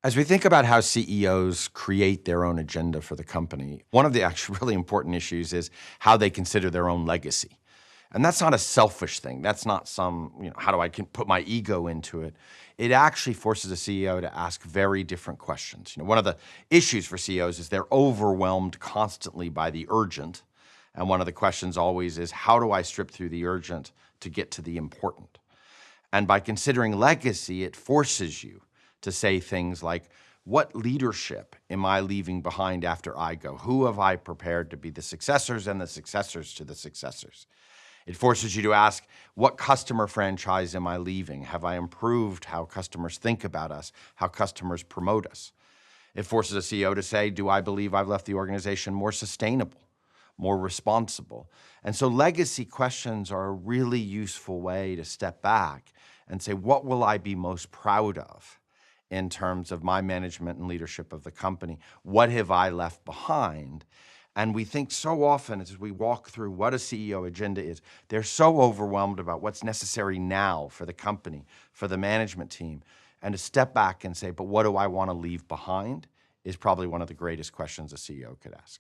As we think about how CEOs create their own agenda for the company, one of the actually really important issues is how they consider their own legacy. And that's not a selfish thing. That's not some, how do I put my ego into it? It actually forces a CEO to ask very different questions. One of the issues for CEOs is they're overwhelmed constantly by the urgent. And one of the questions always is, how do I strip through the urgent to get to the important? And by considering legacy, it forces you to say things like, what leadership am I leaving behind after I go? Who have I prepared to be the successors and the successors to the successors? It forces you to ask, what customer franchise am I leaving? Have I improved how customers think about us, how customers promote us? It forces a CEO to say, do I believe I've left the organization more sustainable, more responsible? And so legacy questions are a really useful way to step back and say, what will I be most proud of in terms of my management and leadership of the company? What have I left behind? And we think so often as we walk through what a CEO agenda is, they're so overwhelmed about what's necessary now for the company, for the management team. And to step back and say, but what do I want to leave behind is probably one of the greatest questions a CEO could ask.